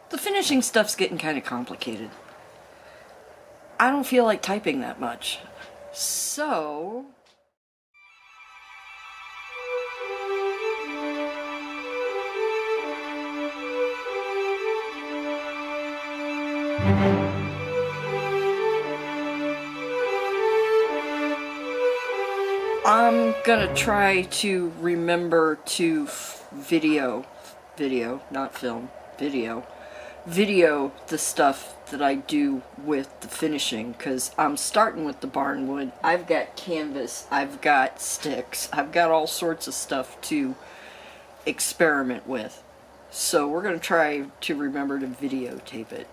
The finishing stuff's getting kind of complicated. I don't feel like typing that much. So... I'm gonna try to remember to video, not film, video the stuff that I do with the finishing, because I'm starting with the barnwood. I've got canvas, I've got sticks, I've got all sorts of stuff to experiment with. So we're gonna try to remember to videotape it.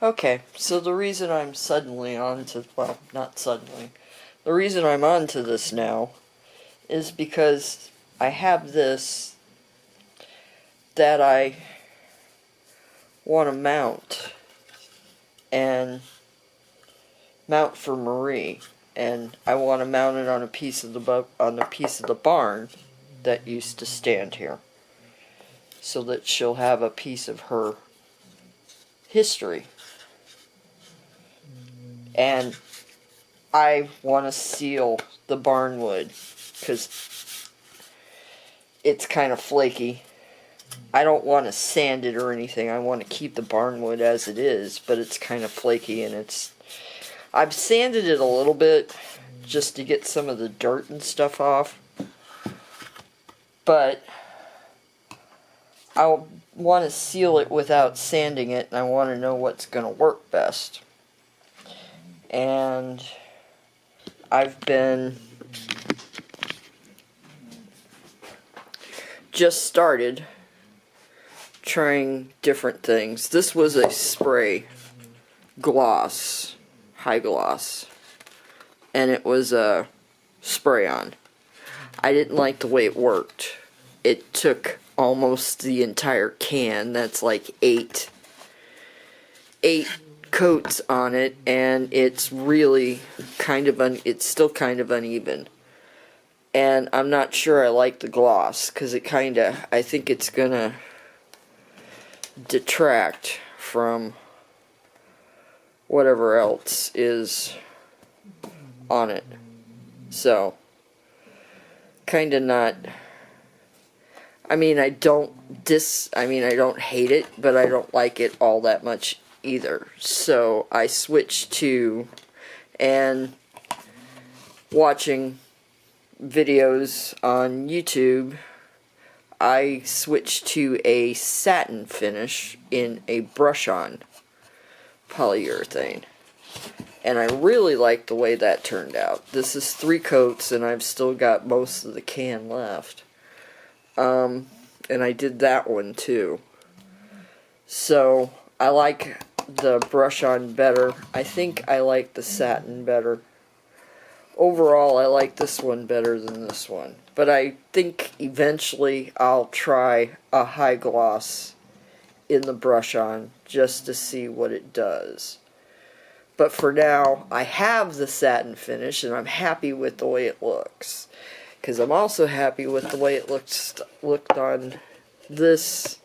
Okay, so the reason I'm suddenly on to, well, not suddenly, the reason I'm on to this now is because I have this that I want to mount for Marie, and I want to mount it on a piece of the barn that used to stand here, so that she'll have a piece of her history. And I want to seal the barnwood because it's kind of flaky. I don't want to sand it or anything. I want to keep the barnwood as it is, but it's kind of flaky, and I've sanded it a little bit just to get some of the dirt and stuff off. But I want to seal it without sanding it, and I want to know what's going to work best. And I've been just started trying different things. This was a spray gloss, high gloss, and it was a spray-on. I didn't like the way it worked. It took almost the entire can. That's like eight coats on it, and it's really kind of it's still kind of uneven. And I'm not sure I like the gloss, because I think it's gonna detract from whatever else is on it. So, kinda not, I don't hate it, but I don't like it all that much either. So I switched to, and watching videos on YouTube, I switched to a satin finish in a brush-on polyurethane. And I really like the way that turned out. This is 3 coats, and I've still got most of the can left. And I did that one too. So I like the brush-on better. I think I like the satin better. Overall, I like this one better than this one. But I think eventually I'll try a high gloss in the brush-on just to see what it does. But for now, I have the satin finish, and I'm happy with the way it looks. Because I'm also happy with the way it looked on this,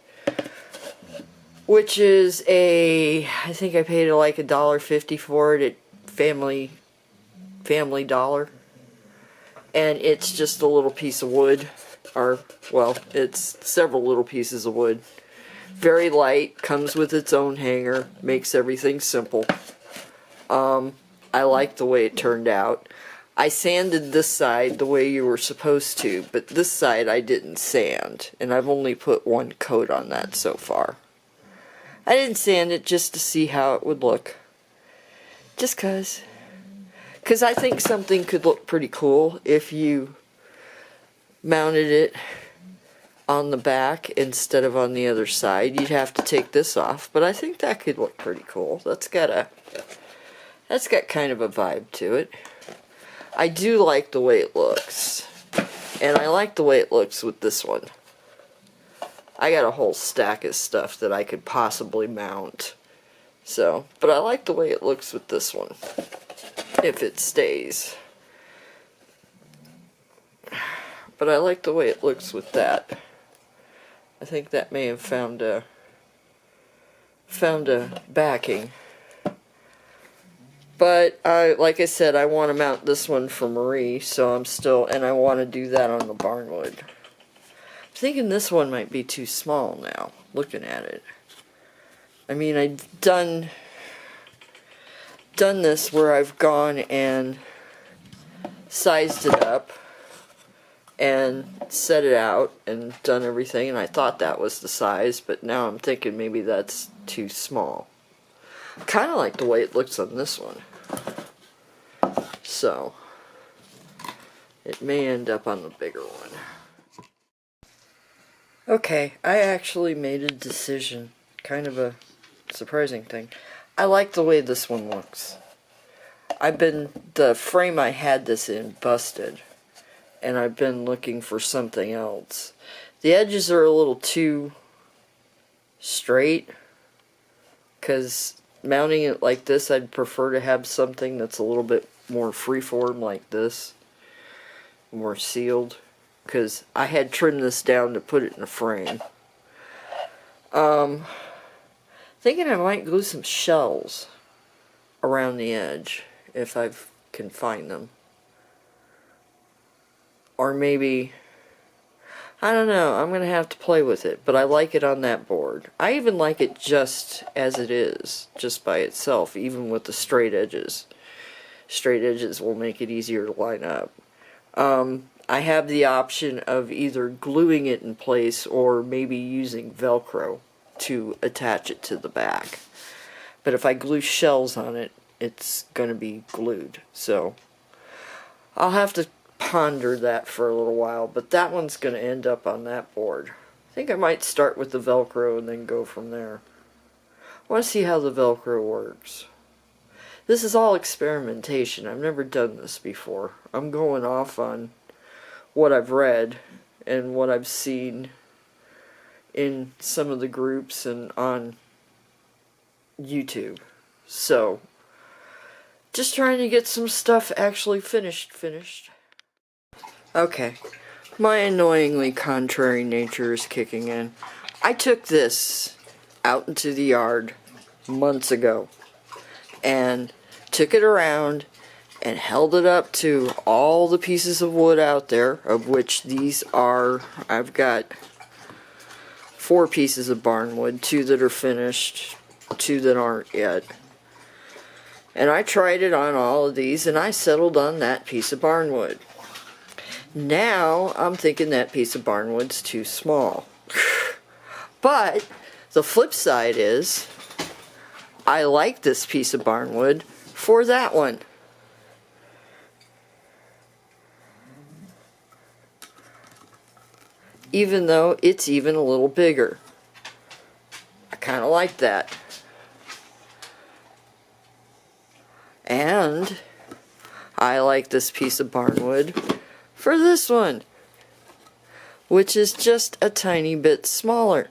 which is I think I paid like $1.50 for it at Family Dollar. And it's just a little piece of wood, or, well, it's several little pieces of wood. Very light, comes with its own hanger, makes everything simple. I like the way it turned out. I sanded this side the way you were supposed to, but this side I didn't sand, and I've only put 1 coat on that so far. I didn't sand it just to see how it would look. Just 'cause I think something could look pretty cool if you mounted it on the back instead of on the other side. You'd have to take this off, but I think that could look pretty cool. That's got kind of a vibe to it. I do like the way it looks, and I like the way it looks with this one. I got a whole stack of stuff that I could possibly mount. So, but I like the way it looks with this one, if it stays. But I like the way it looks with that. I think that may have found a found a backing. But like I said, I want to mount this one for Marie, so and I want to do that on the barnwood. I'm thinking this one might be too small now, looking at it. I mean, I've done this where I've gone and sized it up and set it out and done everything, and I thought that was the size, but now I'm thinking maybe that's too small. Kind of like the way it looks on this one. So, it may end up on the bigger one. Okay, I actually made a decision. Kind of a surprising thing. I like the way this one looks. The frame I had this in busted, and I've been looking for something else. The edges are a little too straight, because mounting it like this, I'd prefer to have something that's a little bit more freeform like this, more sealed, because I had trimmed this down to put it in a frame. Thinking I might glue some shells around the edge if I can find them. Or maybe, I don't know, I'm going to have to play with it, but I like it on that board. I even like it just as it is, just by itself, even with the straight edges. Straight edges will make it easier to line up. I have the option of either gluing it in place or maybe using Velcro to attach it to the back. But if I glue shells on it, it's going to be glued. So I'll have to ponder that for a little while, but that one's going to end up on that board. I think I might start with the Velcro and then go from there. I want to see how the Velcro works. This is all experimentation. I've never done this before. I'm going off on what I've read and what I've seen in some of the groups and on YouTube. So, just trying to get some stuff actually finished. Okay, my annoyingly contrary nature is kicking in. I took this out into the yard months ago and took it around and held it up to all the pieces of wood out there, of which these are, I've got 4 pieces of barnwood, 2 that are finished, 2 that aren't yet. And I tried it on all of these, and I settled on that piece of barnwood. Now, I'm thinking that piece of barnwood's too small. But, the flip side is, I like this piece of barnwood for that one. Even though it's even a little bigger. I kind of like that. And I like this piece of barnwood for this one, which is just a tiny bit smaller.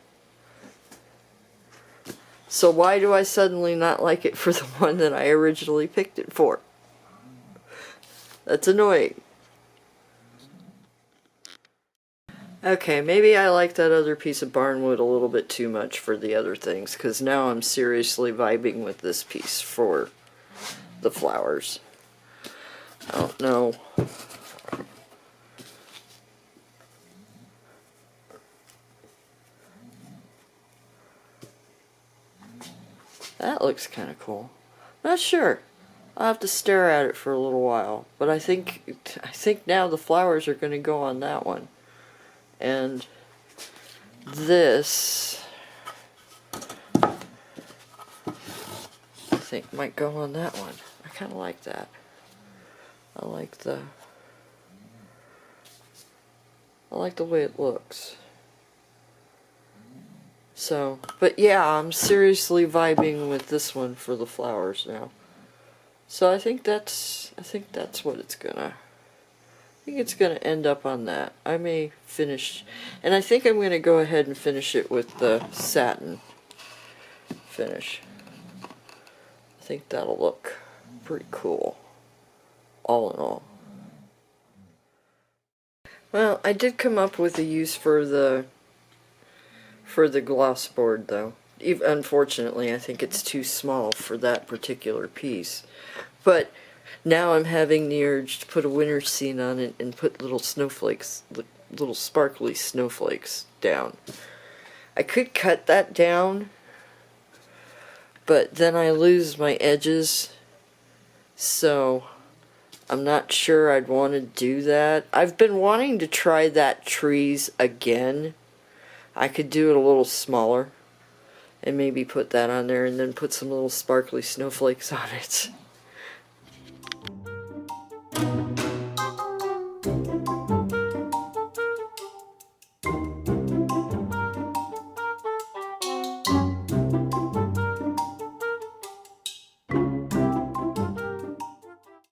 So why do I suddenly not like it for the one that I originally picked it for? That's annoying. Okay, maybe I like that other piece of barnwood a little bit too much for the other things, because now I'm seriously vibing with this piece for the flowers. I don't know. That looks kind of cool. Not sure. I'll have to stare at it for a little while, but I think now the flowers are going to go on that one. And this, I think, might go on that one. I kind of like that. I like the way it looks. So, but yeah, I'm seriously vibing with this one for the flowers now. So I think that's what it's gonna. I think it's going to end up on that. I may finish, and I think I'm going to go ahead and finish it with the satin finish. I think that'll look pretty cool, all in all. Well, I did come up with a use for the gloss board, though. unfortunately, I think it's too small for that particular piece. But now I'm having the urge to put a winter scene on it and put little snowflakes, little sparkly snowflakes down. I could cut that down, but then I lose my edges, so I'm not sure I'd want to do that. I've been wanting to try that trees again. I could do it a little smaller and maybe put that on there and then put some little sparkly snowflakes on it.